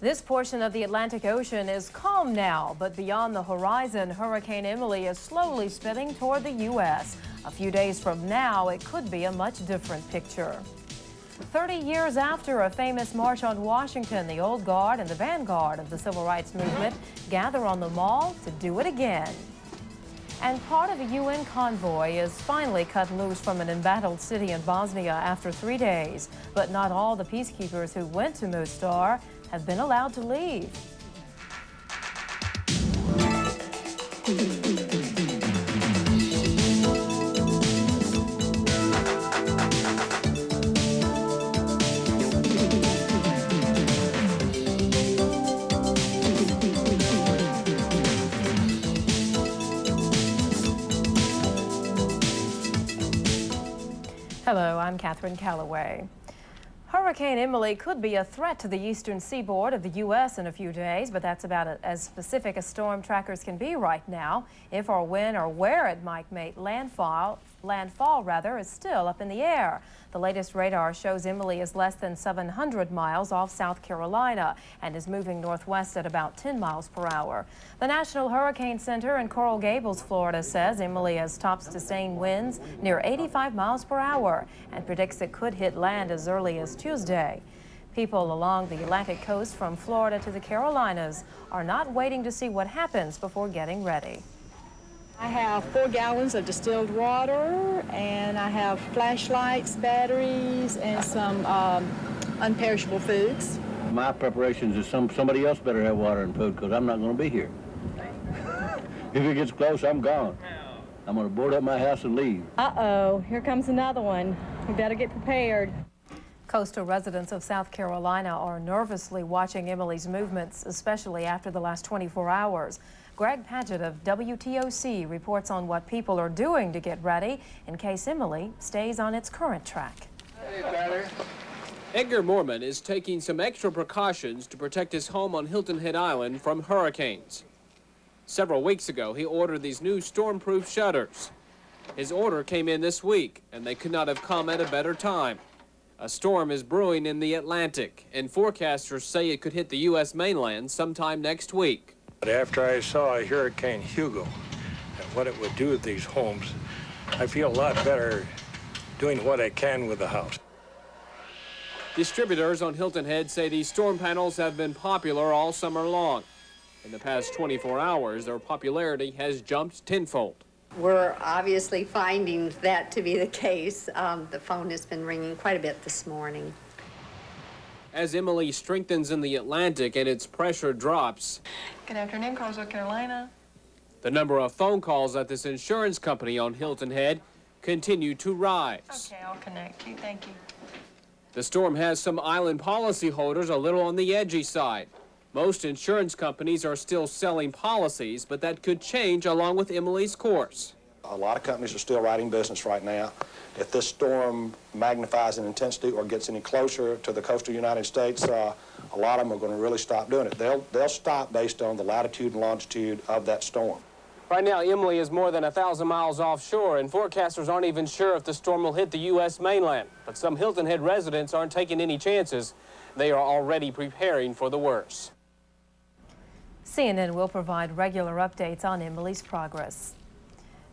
This portion of the Atlantic Ocean is calm now, but beyond the horizon, Hurricane Emily is slowly spinning toward the U.S. A few days from now, it could be a much different picture. 30 years after a famous march on Washington, the old guard and the vanguard of the civil rights movement gather on the Mall to do it again. And part of a UN convoy is finally cut loose from an embattled city in Bosnia after 3 days. But not all the peacekeepers who went to Mostar have been allowed to leave. Hello, I'm Catherine Callaway. Hurricane Emily could be a threat to the eastern seaboard of the U.S. in a few days, but that's about as specific as storm trackers can be right now. If or when or where it might make landfall is still up in the air. The latest radar shows Emily is less than 700 miles off South Carolina and is moving northwest at about 10 miles per hour. The National Hurricane Center in Coral Gables, Florida, says Emily has top sustained winds near 85 miles per hour and predicts it could hit land as early as Tuesday. People along the Atlantic coast from Florida to the Carolinas are not waiting to see what happens before getting ready. I have 4 gallons of distilled water, and I have flashlights, batteries, and some unperishable foods. My preparations is somebody else better have water and food, because I'm not going to be here. If it gets close, I'm gone. I'm going to board up my house and leave. Uh-oh, here comes another one. We better get prepared. Coastal residents of South Carolina are nervously watching Emily's movements, especially after the last 24 hours. Greg Padgett of WTOC reports on what people are doing to get ready in case Emily stays on its current track. Hey, Tyler. Edgar Mormon is taking some extra precautions to protect his home on Hilton Head Island from hurricanes. Several weeks ago, he ordered these new storm-proof shutters. His order came in this week, and they could not have come at a better time. A storm is brewing in the Atlantic, and forecasters say it could hit the U.S. mainland sometime next week. But after I saw Hurricane Hugo and what it would do with these homes, I feel a lot better doing what I can with the house. Distributors on Hilton Head say these storm panels have been popular all summer long. In the past 24 hours, their popularity has jumped tenfold. We're obviously finding that to be the case. The phone has been ringing quite a bit this morning. As Emily strengthens in the Atlantic and its pressure drops. Good afternoon, Carlsbad, Carolina. The number of phone calls at this insurance company on Hilton Head continue to rise. Okay, I'll connect you. Thank you. The storm has some island policyholders a little on the edgy side. Most insurance companies are still selling policies, but that could change along with Emily's course. A lot of companies are still writing business right now. If this storm magnifies in intensity or gets any closer to the coastal United States, a lot of them are going to really stop doing it. They'll stop based on the latitude and longitude of that storm. Right now, Emily is more than 1,000 miles offshore, and forecasters aren't even sure if the storm will hit the U.S. mainland. But some Hilton Head residents aren't taking any chances. They are already preparing for the worst. CNN will provide regular updates on Emily's progress.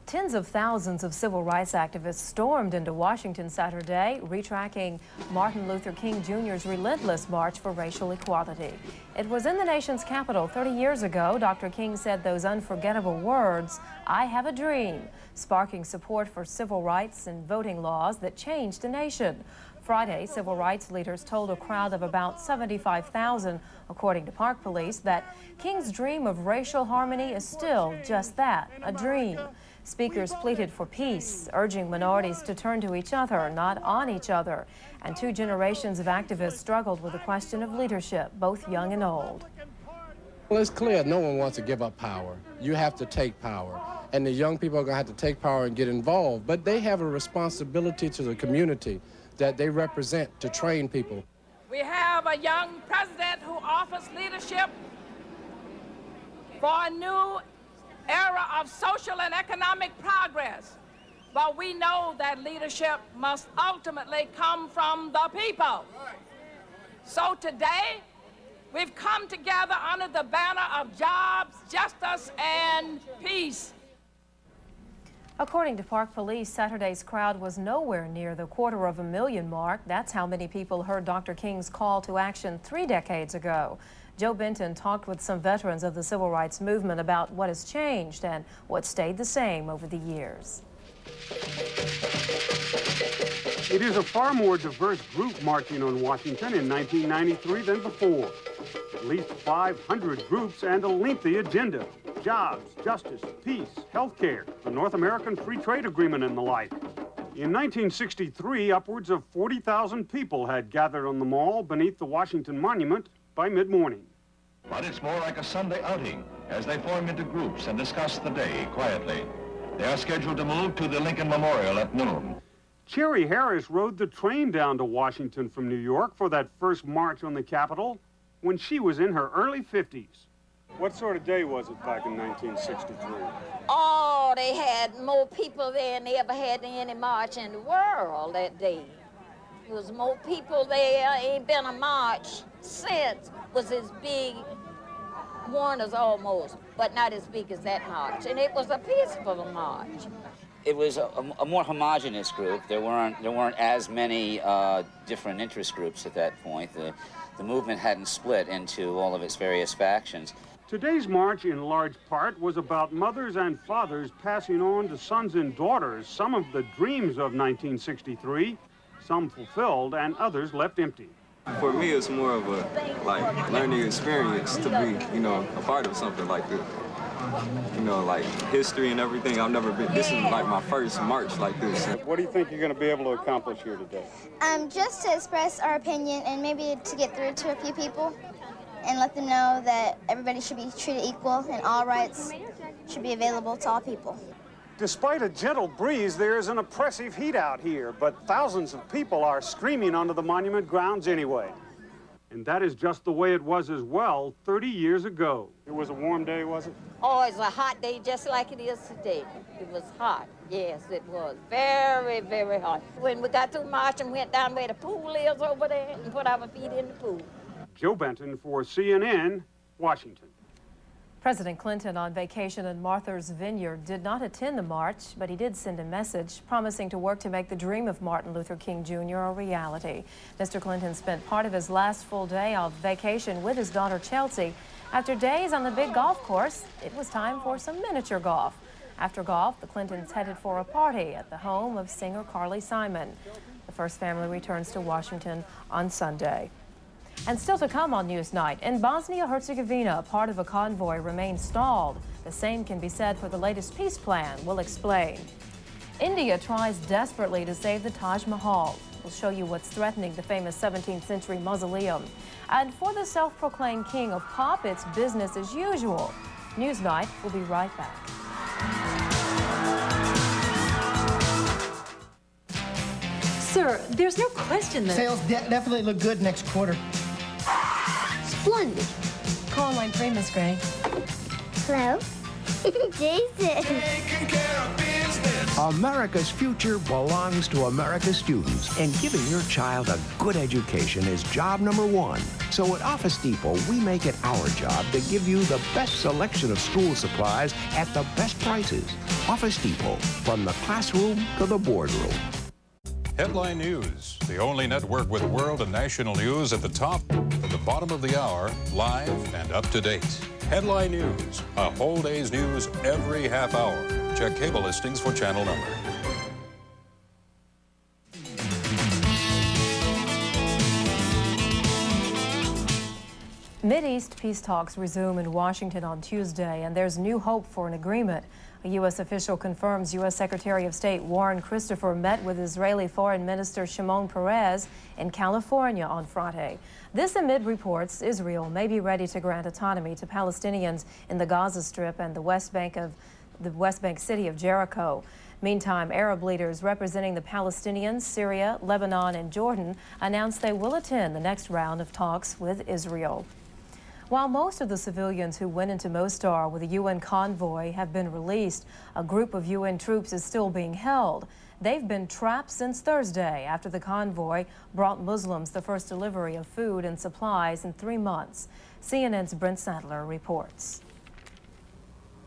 Tens of thousands of civil rights activists stormed into Washington Saturday, retracking Martin Luther King Jr.'s relentless march for racial equality. It was in the nation's capital 30 years ago Dr. King said those unforgettable words, "I have a dream," sparking support for civil rights and voting laws that changed the nation. Friday, civil rights leaders told a crowd of about 75,000, according to Park Police, that King's dream of racial harmony is still just that, a dream. Speakers pleaded for peace, urging minorities to turn to each other, not on each other. And 2 generations of activists struggled with the question of leadership, both young and old. Well, it's clear no one wants to give up power. You have to take power. And the young people are going to have to take power and get involved. But they have a responsibility to the community that they represent to train people. We have a young president who offers leadership for a new era of social and economic progress. But we know that leadership must ultimately come from the people. So today, We've come together under the banner of jobs, justice, and peace. According to Park Police, Saturday's crowd was nowhere near the 250,000 mark. That's how many people heard Dr. King's call to action 3 decades ago. Joe Benton talked with some veterans of the civil rights movement about what has changed and what stayed the same over the years. It is a far more diverse group marching on Washington in 1993 than before. At least 500 groups and a lengthy agenda. Jobs, justice, peace, health care, the North American Free Trade Agreement and the like. In 1963, upwards of 40,000 people had gathered on the mall beneath the Washington Monument by mid-morning. But it's more like a Sunday outing as they form into groups and discuss the day quietly. They are scheduled to move to the Lincoln Memorial at noon. Cherry Harris rode the train down to Washington from New York for that first march on the Capitol when she was in her early 50s. What sort of day was it back in 1963? Oh, they had more people there than they ever had in any march in the world that day. There was more people there. Ain't been a march since was as big, Warner's almost, but not as big as that march. And it was a peaceful march. It was a more homogeneous group. There weren't as many different interest groups at that point. The movement hadn't split into all of its various factions. Today's march, in large part, was about mothers and fathers passing on to sons and daughters some of the dreams of 1963, some fulfilled and others left empty. For me, it's more of a learning experience to be, a part of something like this. Like history and everything. I've never been, this is like my first march like this. What do you think you're going to be able to accomplish here today? Just to express our opinion and maybe to get through to a few people and let them know that everybody should be treated equal and all rights should be available to all people. Despite a gentle breeze, there is an oppressive heat out here, but thousands of people are streaming onto the monument grounds anyway. And that is just the way it was as well 30 years ago. It was a warm day, was it? Oh, it's a hot day just like it is today. It was hot. Yes, it was. Very, very hot. When we got through marching, went down where the pool is over there and put our feet in the pool. Joe Benton for CNN, Washington. President Clinton, on vacation in Martha's Vineyard, did not attend the march, but he did send a message promising to work to make the dream of Martin Luther King Jr. a reality. Mr. Clinton spent part of his last full day of vacation with his daughter Chelsea. After days on the big golf course, it was time for some miniature golf. After golf, the Clintons headed for a party at the home of singer Carly Simon. The first family returns to Washington on Sunday. And still to come on Newsnight, in Bosnia-Herzegovina, part of a convoy remains stalled. The same can be said for the latest peace plan. We'll explain. India tries desperately to save the Taj Mahal. We'll show you what's threatening the famous 17th century mausoleum. And for the self-proclaimed king of pop, it's business as usual. Newsnight will be right back. Sir, there's no question that sales definitely look good next quarter. Splendid. Call line 3, Miss Gray. Hello? Jason. America's future belongs to America's students, and giving your child a good education is job number one. So at Office Depot, we make it our job to give you the best selection of school supplies at the best prices. Office Depot, from the classroom to the boardroom. Headline News, the only network with world and national news at the top and the bottom of the hour, live and up to date. Headline News, a whole day's news every half hour. Check cable listings for channel number. Mideast peace talks resume in Washington on Tuesday, and there's new hope for an agreement. A U.S. official confirms U.S. Secretary of State Warren Christopher met with Israeli Foreign Minister Shimon Peres in California on Friday. This amid reports Israel may be ready to grant autonomy to Palestinians in the Gaza Strip and the West Bank city of Jericho. Meantime, Arab leaders representing the Palestinians, Syria, Lebanon, and Jordan announced they will attend the next round of talks with Israel. While most of the civilians who went into Mostar with a UN convoy have been released, a group of UN troops is still being held. They've been trapped since Thursday after the convoy brought Muslims the first delivery of food and supplies in 3 months. CNN's Brent Sadler reports.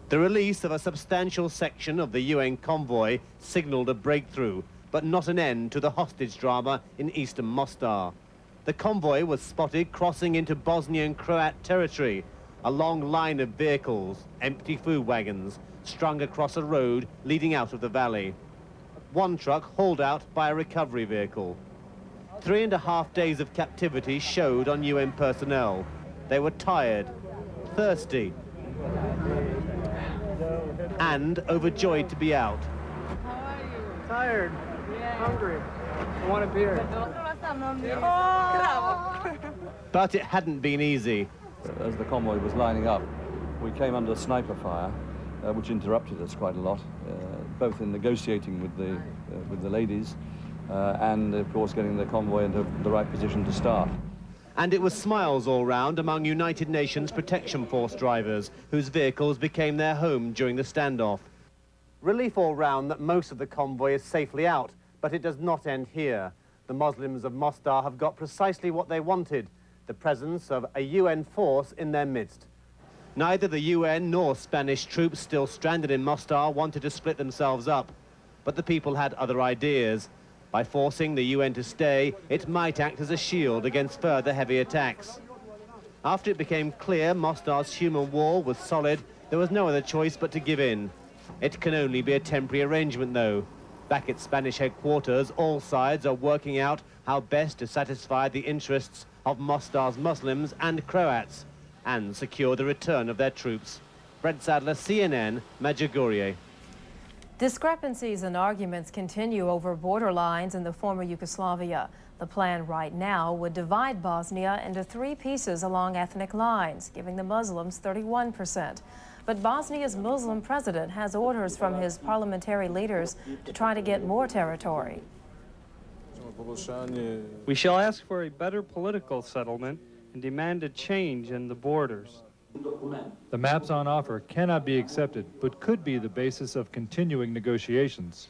The release of a substantial section of the UN convoy signaled a breakthrough, but not an end to the hostage drama in eastern Mostar. The convoy was spotted crossing into Bosnian Croat territory, a long line of vehicles, empty food wagons, strung across a road leading out of the valley. One truck hauled out by a recovery vehicle. 3.5 days of captivity showed on UN personnel. They were tired, thirsty, and overjoyed to be out. How are you? Tired. Hungry. I want a beer. But it hadn't been easy. As the convoy was lining up, we came under sniper fire, which interrupted us quite a lot, both in negotiating with the ladies and, of course, getting the convoy into the right position to start. And it was smiles all round among United Nations Protection Force drivers, whose vehicles became their home during the standoff. Relief all round that most of the convoy is safely out, but it does not end here. The Muslims of Mostar have got precisely what they wanted, the presence of a UN force in their midst. Neither the UN nor Spanish troops still stranded in Mostar wanted to split themselves up, but the people had other ideas. By forcing the UN to stay, it might act as a shield against further heavy attacks. After it became clear Mostar's human wall was solid, there was no other choice but to give in. It can only be a temporary arrangement, though. Back at Spanish headquarters, all sides are working out how best to satisfy the interests of Mostar's Muslims and Croats and secure the return of their troops. Brent Sadler, CNN, Medjugorje. Discrepancies and arguments continue over border lines in the former Yugoslavia. The plan right now would divide Bosnia into 3 pieces along ethnic lines, giving the Muslims 31%. But Bosnia's Muslim president has orders from his parliamentary leaders to try to get more territory. We shall ask for a better political settlement and demand a change in the borders. The maps on offer cannot be accepted, but could be the basis of continuing negotiations.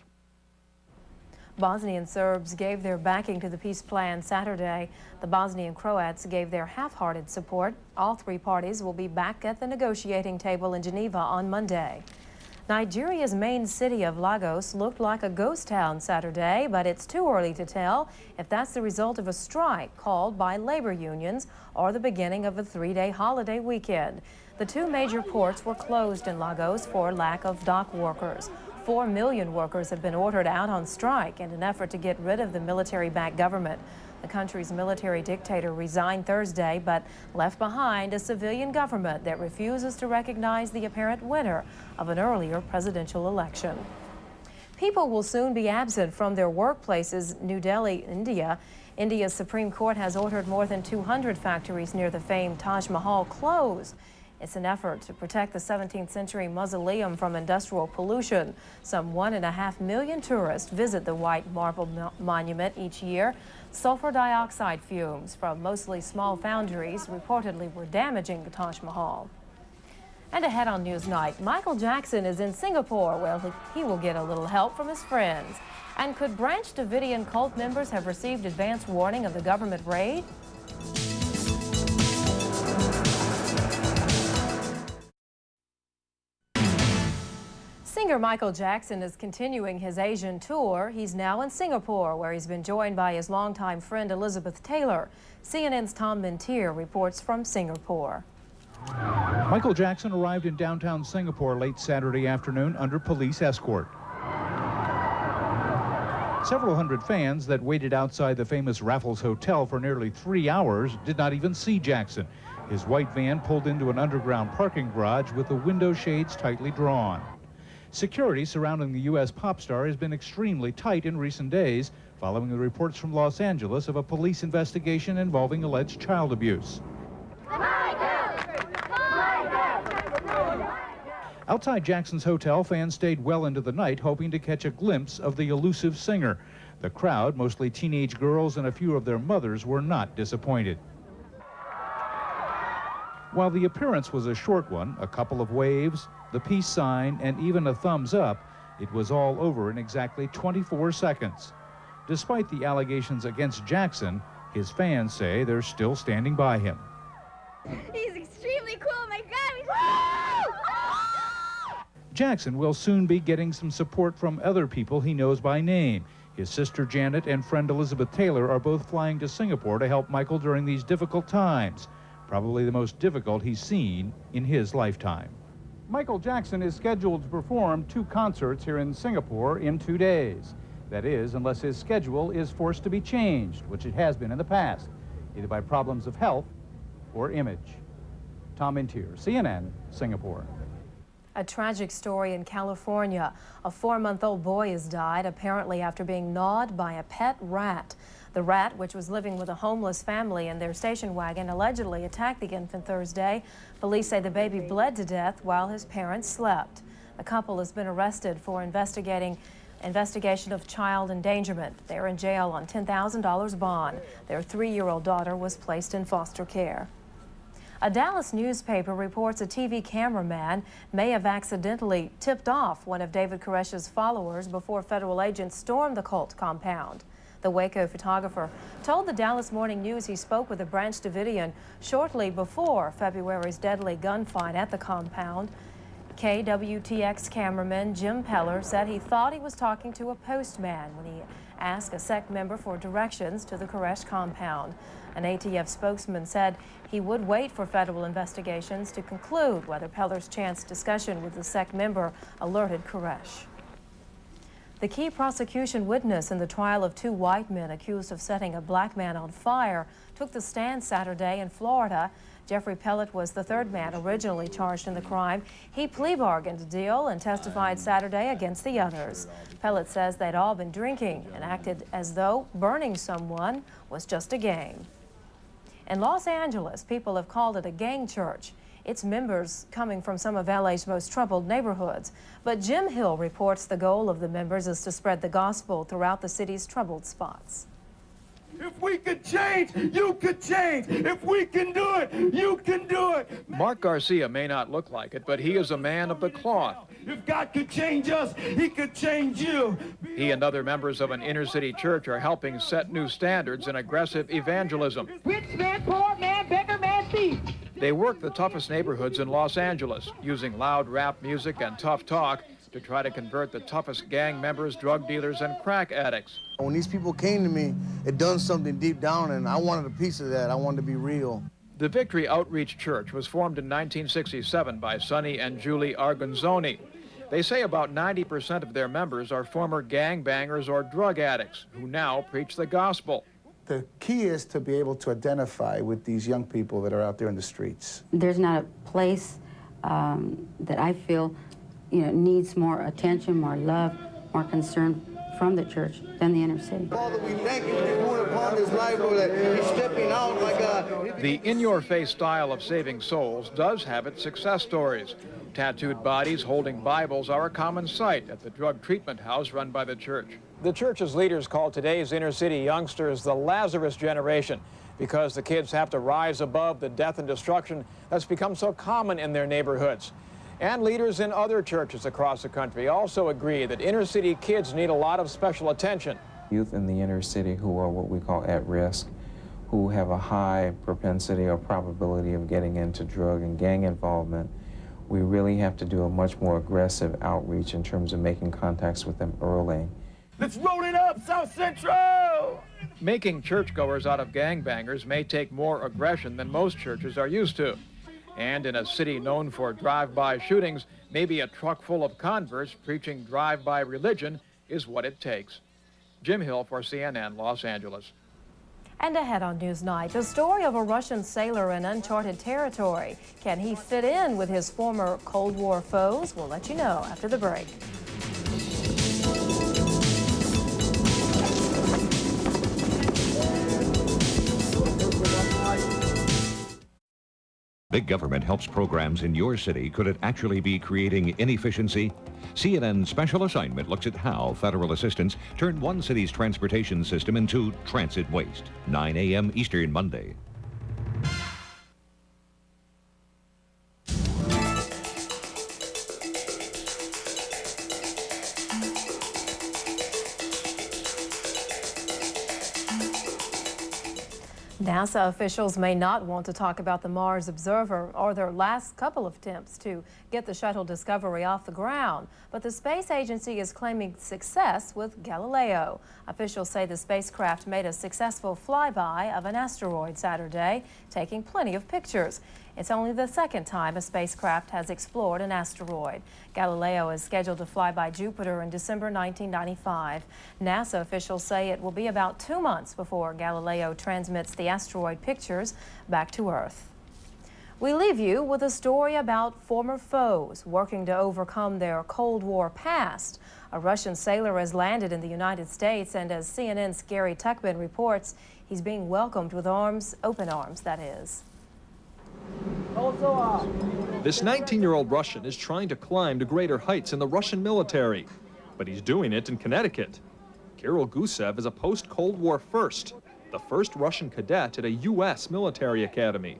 Bosnian Serbs gave their backing to the peace plan Saturday. The Bosnian Croats gave their half-hearted support. All 3 parties will be back at the negotiating table in Geneva on Monday. Nigeria's main city of Lagos looked like a ghost town Saturday, but it's too early to tell if that's the result of a strike called by labor unions or the beginning of a 3-day holiday weekend. The 2 major ports were closed in Lagos for lack of dock workers. 4 million workers have been ordered out on strike in an effort to get rid of the military-backed government. The country's military dictator resigned Thursday, but left behind a civilian government that refuses to recognize the apparent winner of an earlier presidential election. People will soon be absent from their workplaces. New Delhi, India. India's Supreme Court has ordered more than 200 factories near the famed Taj Mahal closed. It's an effort to protect the 17th century mausoleum from industrial pollution. Some 1.5 million tourists visit the white marble monument each year. Sulfur dioxide fumes from mostly small foundries reportedly were damaging the Taj Mahal. And ahead on Newsnight, Michael Jackson is in Singapore. Well, he will get a little help from his friends. And could Branch Davidian cult members have received advance warning of the government raid? Singer Michael Jackson is continuing his Asian tour. He's now in Singapore, where he's been joined by his longtime friend Elizabeth Taylor. CNN's Tom Mintier reports from Singapore. Michael Jackson arrived in downtown Singapore late Saturday afternoon under police escort. Several hundred fans that waited outside the famous Raffles Hotel for nearly 3 hours did not even see Jackson. His white van pulled into an underground parking garage with the window shades tightly drawn. Security surrounding the U.S. pop star has been extremely tight in recent days, following the reports from Los Angeles of a police investigation involving alleged child abuse. Outside Jackson's hotel, fans stayed well into the night, hoping to catch a glimpse of the elusive singer. The crowd, mostly teenage girls and a few of their mothers, were not disappointed. While the appearance was a short one, a couple of waves, the peace sign, and even a thumbs up, It was all over in exactly 24 seconds. Despite the allegations against Jackson, his fans say they're still standing by him. He's extremely cool, my God. Jackson will soon be getting some support from other people he knows by name. His sister Janet and friend Elizabeth Taylor are both flying to Singapore to help Michael during these difficult times, probably the most difficult he's seen in his lifetime. Michael Jackson is scheduled to perform 2 concerts here in Singapore in 2 days. That is, unless his schedule is forced to be changed, which it has been in the past, either by problems of health or image. Tom Mintier, CNN, Singapore. A tragic story in California. A 4-month-old boy has died, apparently after being gnawed by a pet rat. The rat, which was living with a homeless family in their station wagon, allegedly attacked the infant Thursday. Police say the baby bled to death while his parents slept. The couple has been arrested for investigation of child endangerment. They're in jail on $10,000 bond. Their 3-year-old daughter was placed in foster care. A Dallas newspaper reports a TV cameraman may have accidentally tipped off one of David Koresh's followers before federal agents stormed the cult compound. The Waco photographer told the Dallas Morning News he spoke with a Branch Davidian shortly before February's deadly gunfight at the compound. KWTX cameraman Jim Peller said he thought he was talking to a postman when he asked a sect member for directions to the Koresh compound. An ATF spokesman said he would wait for federal investigations to conclude whether Peller's chance discussion with the sect member alerted Koresh. The key prosecution witness in the trial of 2 white men accused of setting a black man on fire took the stand Saturday in Florida. Jeffrey Pellet was the 3rd man originally charged in the crime. He plea bargained a deal and testified Saturday against the others. Pellet says they'd all been drinking and acted as though burning someone was just a game. In Los Angeles, people have called it a gang church. Its members coming from some of LA's most troubled neighborhoods. But Jim Hill reports the goal of the members is to spread the gospel throughout the city's troubled spots. If we could change, you could change. If we can do it, you can do it. Mark Garcia may not look like it, but he is a man of the cloth. If God could change us, he could change you. He and other members of an inner-city church are helping set new standards in aggressive evangelism. Rich man, poor man, beggar man, thief. They work the toughest neighborhoods in Los Angeles, using loud rap music and tough talk to try to convert the toughest gang members, drug dealers, and crack addicts. When these people came to me, it done something deep down, and I wanted a piece of that. I wanted to be real. The Victory Outreach Church was formed in 1967 by Sonny and Julie Arguinzoni. They say about 90% of their members are former gangbangers or drug addicts who now preach the gospel. The key is to be able to identify with these young people that are out there in the streets. There's not a place that I feel needs more attention, more love, more concern from the church than the inner city. Father, we thank you for doing upon this life, Lord, that he's stepping out, my God. The in-your-face style of saving souls does have its success stories. Tattooed bodies holding Bibles are a common sight at the drug treatment house run by the church. The church's leaders call today's inner-city youngsters the Lazarus generation because the kids have to rise above the death and destruction that's become so common in their neighborhoods. And leaders in other churches across the country also agree that inner-city kids need a lot of special attention. Youth in the inner city who are what we call at risk, who have a high propensity or probability of getting into drug and gang involvement, we really have to do a much more aggressive outreach in terms of making contacts with them early. Let's roll it up, South Central! Making churchgoers out of gangbangers may take more aggression than most churches are used to. And in a city known for drive-by shootings, maybe a truck full of converts preaching drive-by religion is what it takes. Jim Hill for CNN, Los Angeles. And ahead on Newsnight, the story of a Russian sailor in uncharted territory. Can he fit in with his former Cold War foes? We'll let you know after the break. Big government helps programs in your city. Could it actually be creating inefficiency? CNN's special assignment looks at how federal assistance turned one city's transportation system into transit waste. 9 a.m. Eastern Monday. NASA officials may not want to talk about the Mars Observer or their last couple of attempts to get the shuttle Discovery off the ground, but the space agency is claiming success with Galileo. Officials say the spacecraft made a successful flyby of an asteroid Saturday, taking plenty of pictures. It's only the second time a spacecraft has explored an asteroid. Galileo is scheduled to fly by Jupiter in December 1995. NASA officials say it will be about 2 months before Galileo transmits the asteroid pictures back to Earth. We leave you with a story about former foes working to overcome their Cold War past. A Russian sailor has landed in the United States, and as CNN's Gary Tuckman reports, he's being welcomed with arms, open arms, that is. This 19-year-old Russian is trying to climb to greater heights in the Russian military, but he's doing it in Connecticut. Kirill Gusev is a post-Cold War first, the first Russian cadet at a U.S. military academy.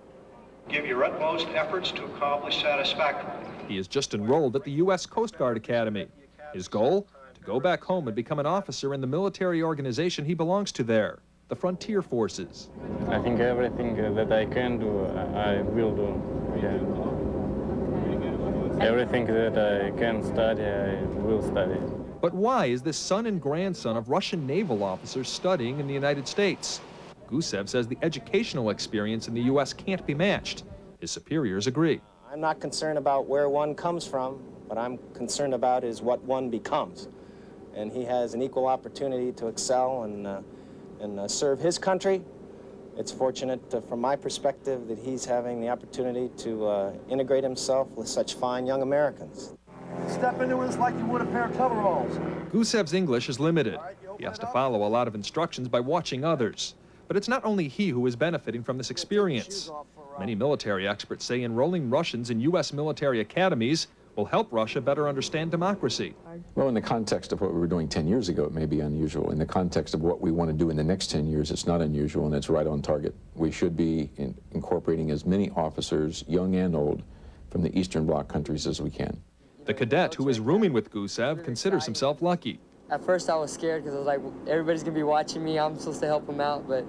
Give your utmost efforts to accomplish satisfactorily. He is just enrolled at the U.S. Coast Guard Academy. His goal? To go back home and become an officer in the military organization he belongs to there, the Frontier Forces. I think everything that I can do, I will do. Yeah. Everything that I can study, I will study. But why is this son and grandson of Russian naval officers studying in the United States? Gusev says the educational experience in the U.S. can't be matched. His superiors agree. I'm not concerned about where one comes from. What I'm concerned about is what one becomes. And he has an equal opportunity to excel and serve his country. It's fortunate from my perspective that he's having the opportunity to integrate himself with such fine young Americans. Step into this like you would a pair of coveralls. Gusev's English is limited. He has to follow a lot of instructions by watching others. But it's not only he who is benefiting from this experience. Many military experts say enrolling Russians in U.S. military academies will help Russia better understand democracy. Well, in the context of what we were doing 10 years ago, it may be unusual. In the context of what we want to do in the next 10 years, it's not unusual, and it's right on target. We should be incorporating as many officers, young and old, from the Eastern Bloc countries as we can. The cadet who is rooming with Gusev considers himself lucky. At first I was scared because I was like, everybody's going to be watching me. I'm supposed to help them out, but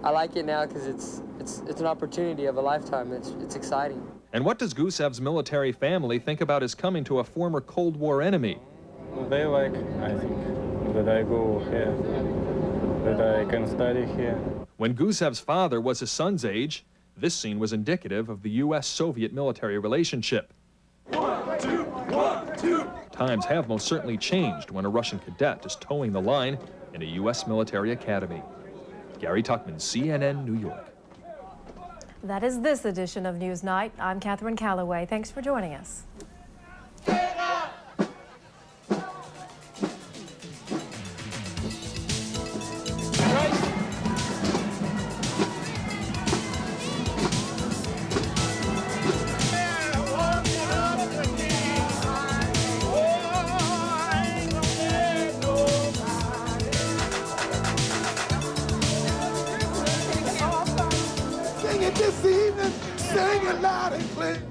I like it now because it's an opportunity of a lifetime. It's exciting. And what does Gusev's military family think about his coming to a former Cold War enemy? They like, I think, that I go here, that I can study here. When Gusev's father was his son's age, this scene was indicative of the U.S.-Soviet military relationship. 1, 2, 1, 2. Times have most certainly changed when a Russian cadet is towing the line in a U.S. military academy. Gary Tuckman, CNN, New York. That is this edition of Newsnight. I'm Catherine Callaway. Thanks for joining us. This evening, sing it loud and clear.